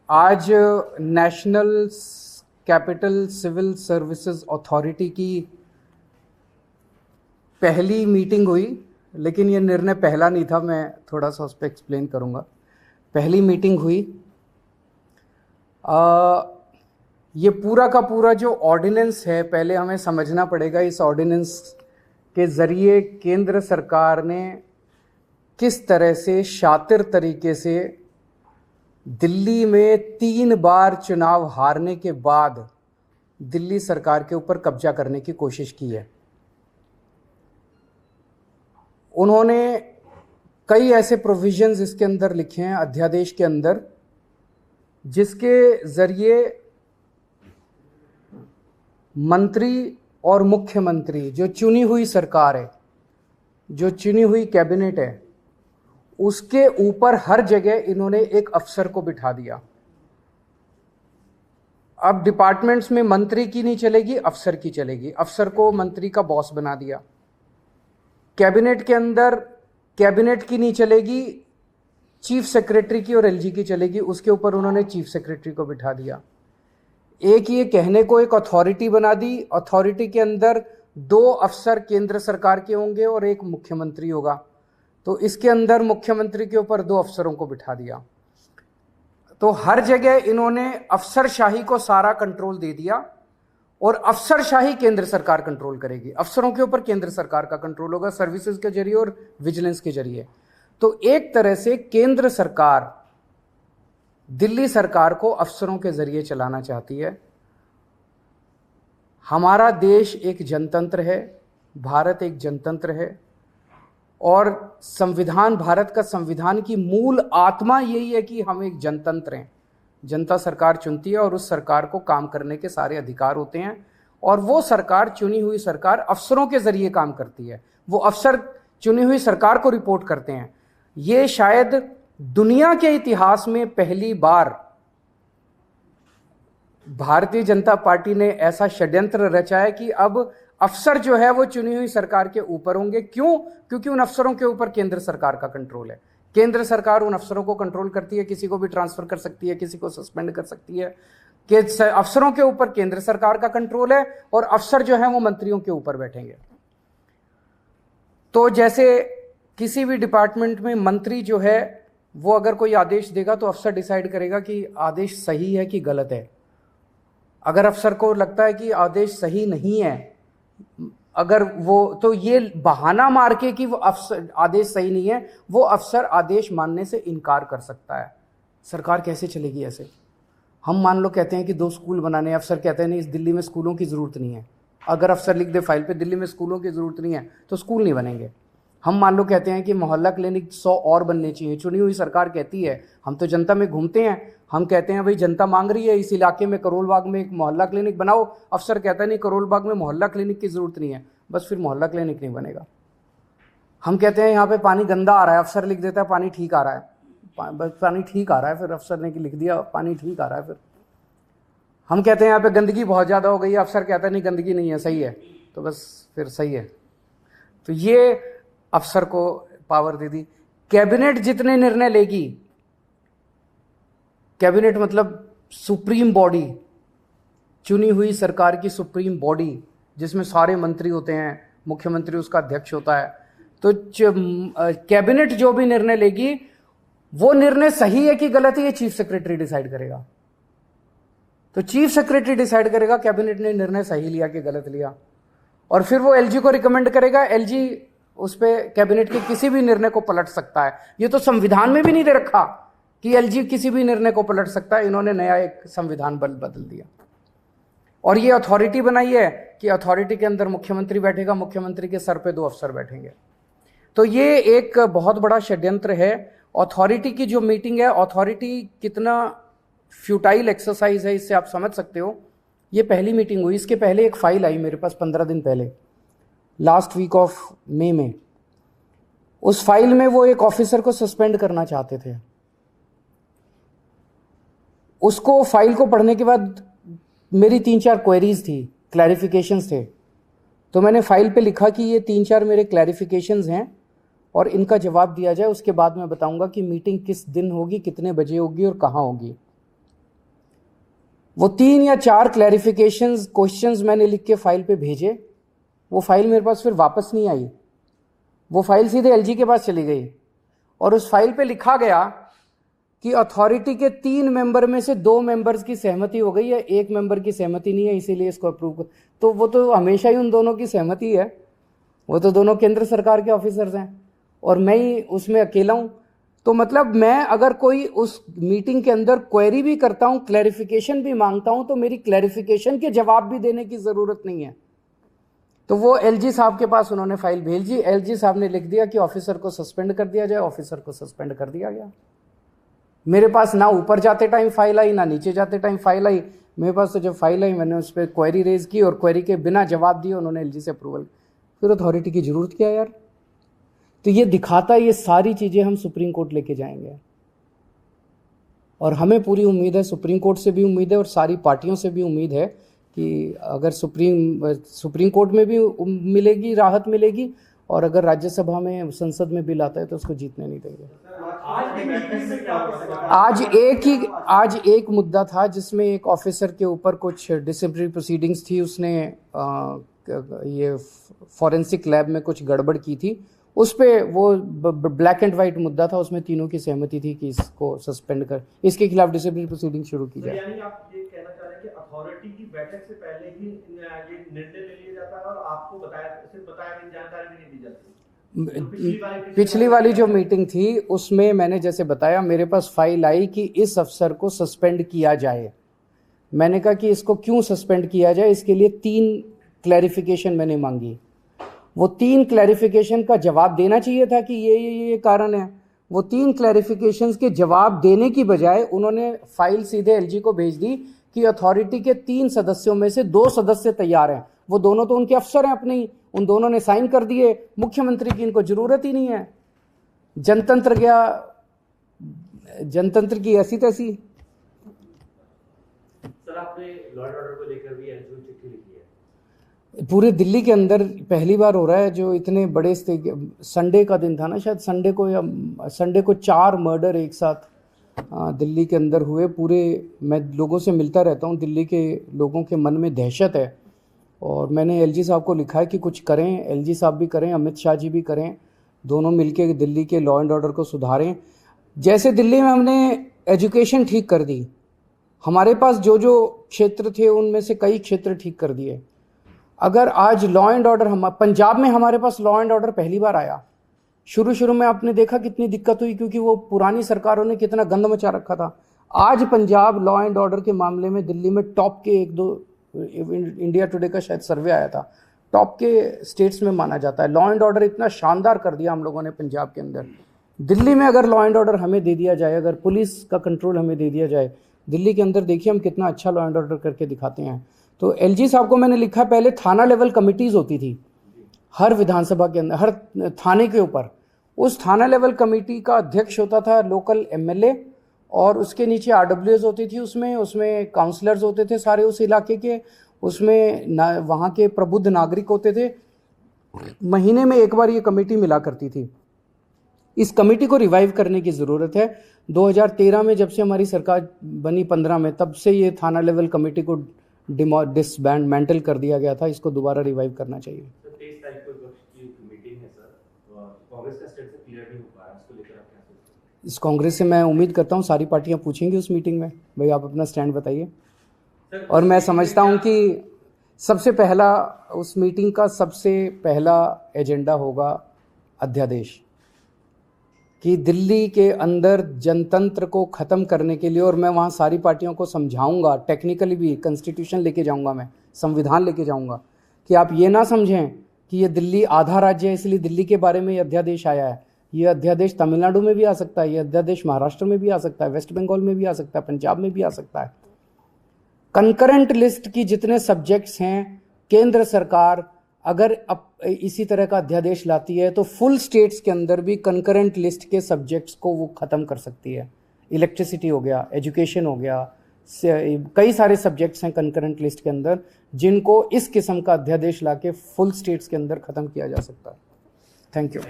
आज national capital civil services authority की पहली मीटिंग हुई, लेकिन ये निर्णय पहला नहीं था। मैं थोड़ा सा उस पर एक्सप्लेन करूँगा। पहली मीटिंग हुई, ये पूरा का पूरा जो ऑर्डिनेंस है, पहले हमें समझना पड़ेगा इस ऑर्डिनेंस के ज़रिए केंद्र सरकार ने किस तरह से शातिर तरीके से दिल्ली में 3 बार चुनाव हारने के बाद दिल्ली सरकार के ऊपर कब्जा करने की कोशिश की है। उन्होंने कई ऐसे प्रोविजंस इसके अंदर लिखे हैं, अध्यादेश के अंदर, जिसके ज़रिए मंत्री और मुख्यमंत्री, जो चुनी हुई सरकार है, जो चुनी हुई कैबिनेट है, उसके ऊपर हर जगह इन्होंने एक अफसर को बिठा दिया। अब डिपार्टमेंट्स में मंत्री की नहीं चलेगी, अफसर की चलेगी। अफसर को मंत्री का बॉस बना दिया। कैबिनेट के अंदर कैबिनेट की नहीं चलेगी, चीफ सेक्रेटरी की और एलजी की चलेगी। उसके ऊपर उन्होंने चीफ सेक्रेटरी को बिठा दिया। एक ये कहने को एक अथॉरिटी बना दी। अथॉरिटी के अंदर 2 अफसर केंद्र सरकार के होंगे और एक मुख्यमंत्री होगा। तो इसके अंदर मुख्यमंत्री के ऊपर 2 अफसरों को बिठा दिया। तो हर जगह इन्होंने अफसरशाही को सारा कंट्रोल दे दिया और अफसरशाही केंद्र सरकार कंट्रोल करेगी। अफसरों के ऊपर केंद्र सरकार का कंट्रोल होगा, सर्विसेज के जरिए और विजिलेंस के जरिए। तो एक तरह से केंद्र सरकार दिल्ली सरकार को अफसरों के जरिए चलाना चाहती है। हमारा देश एक जनतंत्र है, भारत एक जनतंत्र है, और संविधान, भारत का संविधान की मूल आत्मा यही है कि हम एक जनतंत्र हैं। जनता सरकार चुनती है और उस सरकार को काम करने के सारे अधिकार होते हैं, और वो सरकार, चुनी हुई सरकार, अफसरों के जरिए काम करती है। वो अफसर चुनी हुई सरकार को रिपोर्ट करते हैं। ये शायद दुनिया के इतिहास में पहली बार भारतीय जनता पार्टी ने ऐसा षड्यंत्र रचा है कि अब अफसर जो है वो चुनी हुई सरकार के ऊपर होंगे। क्यों? क्योंकि उन अफसरों के ऊपर केंद्र सरकार का कंट्रोल है। केंद्र सरकार उन अफसरों को कंट्रोल करती है, किसी को भी ट्रांसफर कर सकती है, किसी को सस्पेंड कर सकती है। कि अफसरों के ऊपर केंद्र सरकार का कंट्रोल है और अफसर जो है वो मंत्रियों के ऊपर बैठेंगे। तो जैसे किसी भी डिपार्टमेंट में मंत्री जो है वो अगर कोई आदेश देगा तो अफसर डिसाइड करेगा कि आदेश सही है कि गलत है। अगर अफसर को लगता है कि आदेश सही नहीं है, अगर वो, तो ये बहाना मार के कि वो अफसर आदेश सही नहीं है, वो अफसर आदेश मानने से इनकार कर सकता है। सरकार कैसे चलेगी ऐसे? हम मान लो कहते हैं कि 2 स्कूल बनाने हैं, अफसर कहते हैं नहीं, इस दिल्ली में स्कूलों की ज़रूरत नहीं है। अगर अफसर लिख दे फाइल पे दिल्ली में स्कूलों की ज़रूरत नहीं है तो स्कूल नहीं बनेंगे। हम मान लो कहते हैं कि मोहल्ला क्लिनिक 100 और बनने चाहिए। चुनी हुई सरकार कहती है, हम तो जनता में घूमते हैं, हम कहते हैं भाई जनता मांग रही है इस इलाके में करोल बाग में एक मोहल्ला क्लिनिक बनाओ। अफसर कहता है नहीं, करोल बाग में मोहल्ला क्लिनिक की ज़रूरत नहीं है, बस फिर मोहल्ला क्लिनिक नहीं बनेगा। हम कहते हैं यहाँ पे पानी गंदा आ रहा है, अफसर लिख देता है पानी ठीक आ रहा है, बस पानी ठीक आ रहा है, फिर अफसर ने लिख दिया पानी ठीक आ रहा है। फिर हम कहते हैं यहाँ पे गंदगी बहुत ज़्यादा हो गई है, अफसर कहता है नहीं गंदगी नहीं है, सही है, तो बस फिर सही है। तो ये अफसर को पावर दे दी। कैबिनेट जितने निर्णय लेगी, कैबिनेट मतलब सुप्रीम बॉडी, चुनी हुई सरकार की सुप्रीम बॉडी, जिसमें सारे मंत्री होते हैं, मुख्यमंत्री उसका अध्यक्ष होता है। तो कैबिनेट जो भी निर्णय लेगी, वो निर्णय सही है कि गलत है, ये चीफ सेक्रेटरी डिसाइड करेगा। तो चीफ सेक्रेटरी डिसाइड करेगा कैबिनेट ने निर्णय सही लिया कि गलत लिया, और फिर वो एलजी को रिकमेंड करेगा। एलजी उस पे कैबिनेट के किसी भी निर्णय को पलट सकता है। ये तो संविधान में भी नहीं दे रखा कि एलजी किसी भी निर्णय को पलट सकता है। इन्होंने नया एक संविधान बदल दिया और ये अथॉरिटी बनाई है कि अथॉरिटी के अंदर मुख्यमंत्री बैठेगा, मुख्यमंत्री के सर पे 2 अफसर बैठेंगे। तो ये एक बहुत बड़ा षड्यंत्र है। अथॉरिटी की जो मीटिंग है, अथॉरिटी कितना फ्यूटाइल एक्सरसाइज है, इससे आप समझ सकते हो। ये पहली मीटिंग हुई। इसके पहले एक फाइल आई मेरे पास 15 दिन पहले, लास्ट वीक ऑफ मई में। उस फाइल में वो एक ऑफिसर को सस्पेंड करना चाहते थे। उसको, फाइल को पढ़ने के बाद मेरी 3-4 क्वेरीज थी, क्लैरिफिकेशंस थे। तो मैंने फाइल पे लिखा कि ये 3-4 मेरे क्लैरिफिकेशंस हैं और इनका जवाब दिया जाए। उसके बाद मैं बताऊंगा कि मीटिंग किस दिन होगी, कितने बजे होगी और कहाँ होगी। वो 3 या 4 क्लैरिफिकेशंस क्वेश्चंस मैंने लिख के फाइल पे भेजे, वो फाइल मेरे पास फिर वापस नहीं आई, वो फाइल सीधे एलजी के पास चली गई और उस फाइल पे लिखा गया कि अथॉरिटी के 3 मेंबर में से 2 मेंबर्स की सहमति हो गई है, 1 मेंबर की सहमति नहीं है, इसीलिए इसको अप्रूव कर। तो वो तो हमेशा ही उन दोनों की सहमति है, वो तो दोनों केंद्र सरकार के ऑफिसर्स हैं और मैं ही उसमें अकेला हूं। तो मतलब मैं अगर कोई उस मीटिंग के अंदर क्वेरी भी करता हूं, क्लैरिफिकेशन भी मांगता हूं, तो मेरी क्लैरिफिकेशन के जवाब भी देने की जरूरत नहीं है। तो वो एलजी साहब के पास उन्होंने फाइल भेजी, एलजी साहब ने लिख दिया कि ऑफिसर को सस्पेंड कर दिया जाए, ऑफिसर को सस्पेंड कर दिया गया। मेरे पास ना ऊपर जाते टाइम फाइल आई, ना नीचे जाते टाइम फाइल आई। मेरे पास तो जब फाइल आई मैंने उस पर क्वेरी रेज की और क्वेरी के बिना जवाब दिए उन्होंने एलजी से अप्रूवल। फिर अथॉरिटी की जरूरत क्या यार? तो ये दिखाता है, ये सारी चीजें हम सुप्रीम कोर्ट लेके जाएंगे और हमें पूरी उम्मीद है, सुप्रीम कोर्ट से भी उम्मीद है और सारी पार्टियों से भी उम्मीद है कि अगर सुप्रीम कोर्ट में भी मिलेगी, राहत मिलेगी, और अगर राज्यसभा में, संसद में बिल आता है तो उसको जीतने नहीं देंगे। आज एक मुद्दा था जिसमें एक ऑफिसर के ऊपर कुछ डिसिप्लिनरी प्रोसीडिंग्स थी, उसने ये फॉरेंसिक लैब में कुछ गड़बड़ की थी, उस पे वो ब्लैक एंड वाइट मुद्दा था, उसमें तीनों की सहमति थी कि इसको सस्पेंड कर, इसके खिलाफ डिसिप्लिनरी प्रोसीडिंग शुरू की जाए। यानी आप ये कहना चाह रहे हैं कि अथॉरिटी की बैठक से पहले ही ये निर्णय ले लिया जाता है और आपको सिर्फ जानकारी भी नहीं दी जाती? पिछली वाली जो मीटिंग थी उसमें मैंने जैसे बताया, मेरे पास फाइल आई कि इस अफसर को सस्पेंड किया जाए। मैंने कहा कि इसको क्यों सस्पेंड किया जाए, इसके लिए 3 क्लैरिफिकेशन मैंने मांगी। वो 3 क्लैरिफिकेशन का जवाब देना चाहिए था कि ये कारण है। वो 3 क्लैरिफिकेशंस के जवाब देने की बजाय उन्होंने फाइल सीधे एलजी को भेज दी कि अथॉरिटी के 3 सदस्यों में से 2 सदस्य तैयार हैं। वो दोनों तो उनके अफसर हैं अपने ही, उन दोनों ने साइन कर दिए, मुख्यमंत्री की इनको जरूरत ही नहीं है। जनतंत्र गया, जनतंत्र की ऐसी तैसी। सर, आपने लॉ एंड ऑर्डर को लेकर भी एनजीओ चिट्ठी लिखी है? पूरे दिल्ली के अंदर पहली बार हो रहा है जो इतने बड़े संडे का दिन था ना, शायद संडे को 4 मर्डर एक साथ दिल्ली के अंदर हुए। पूरे, मैं लोगों से मिलता रहता हूँ, दिल्ली के लोगों के मन में दहशत है और मैंने एलजी साहब को लिखा है कि कुछ करें, एलजी साहब भी करें, अमित शाह जी भी करें, दोनों मिलके दिल्ली के लॉ एंड ऑर्डर को सुधारें। जैसे दिल्ली में हमने एजुकेशन ठीक कर दी, हमारे पास जो क्षेत्र थे उनमें से कई क्षेत्र ठीक कर दिए। अगर आज लॉ एंड ऑर्डर, हम पंजाब में हमारे पास लॉ एंड ऑर्डर पहली बार आया। शुरू में आपने देखा कितनी दिक्कत हुई क्योंकि वो पुरानी सरकारों ने कितना गंद मचा रखा था। आज पंजाब लॉ एंड ऑर्डर के मामले में दिल्ली में टॉप के 1-2, इंडिया टुडे का शायद सर्वे आया था, टॉप के स्टेट्स में माना जाता है। लॉ एंड ऑर्डर इतना शानदार कर दिया हम लोगों ने पंजाब के अंदर। दिल्ली में अगर लॉ एंड ऑर्डर हमें दे दिया जाए, अगर पुलिस का कंट्रोल हमें दे दिया जाए दिल्ली के अंदर, देखिए हम कितना अच्छा लॉ एंड ऑर्डर करके दिखाते हैं। तो एलजी साहब को मैंने लिखा, पहले थाना लेवल कमिटीज होती थी हर विधानसभा के अंदर, हर थाने के ऊपर। उस थाना लेवल कमेटी का अध्यक्ष होता था लोकल एमएलए और उसके नीचे आरडब्ल्यूएस होती थी, उसमें काउंसलर्स होते थे सारे उस इलाके के, उसमें वहाँ के प्रबुद्ध नागरिक होते थे। महीने में एक बार ये कमेटी मिला करती थी। इस कमेटी को रिवाइव करने की ज़रूरत है। 2013 में जब से हमारी सरकार बनी 15 में, तब से ये थाना लेवल कमेटी को डिसबैंडल कर दिया गया था, इसको दोबारा रिवाइव करना चाहिए। 23 तारीख को विपक्ष की मीटिंग है सर, कांग्रेस का स्टेट से क्लियर नहीं हो पा रहा है, इसको लेकर आप क्या सोचते हैं? इस कांग्रेस से मैं उम्मीद करता हूँ सारी पार्टियां पूछेंगी उस मीटिंग में, भाई आप अपना स्टैंड बताइए। और मैं समझता हूँ कि सबसे पहला, उस मीटिंग का सबसे पहला एजेंडा होगा अध्यादेश, कि दिल्ली के अंदर जनतंत्र को ख़त्म करने के लिए, और मैं वहाँ सारी पार्टियों को समझाऊंगा, टेक्निकली भी कॉन्स्टिट्यूशन लेके जाऊंगा, मैं संविधान लेके जाऊंगा, कि आप ये ना समझें कि ये दिल्ली आधा राज्य है इसलिए दिल्ली के बारे में ये अध्यादेश आया है। ये अध्यादेश तमिलनाडु में भी आ सकता है, ये अध्यादेश महाराष्ट्र में भी आ सकता है, वेस्ट बंगाल में भी आ सकता है, पंजाब में भी आ सकता है। कंकरेंट लिस्ट की जितने सब्जेक्ट्स हैं, केंद्र सरकार अगर इसी तरह का अध्यादेश लाती है तो फुल स्टेट्स के अंदर भी कंकरेंट लिस्ट के सब्जेक्ट्स को वो ख़त्म कर सकती है। इलेक्ट्रिसिटी हो गया, एजुकेशन हो गया, कई सारे सब्जेक्ट्स हैं कंकरेंट लिस्ट के अंदर जिनको इस किस्म का अध्यादेश लाके फुल स्टेट्स के अंदर ख़त्म किया जा सकता है। Thank you.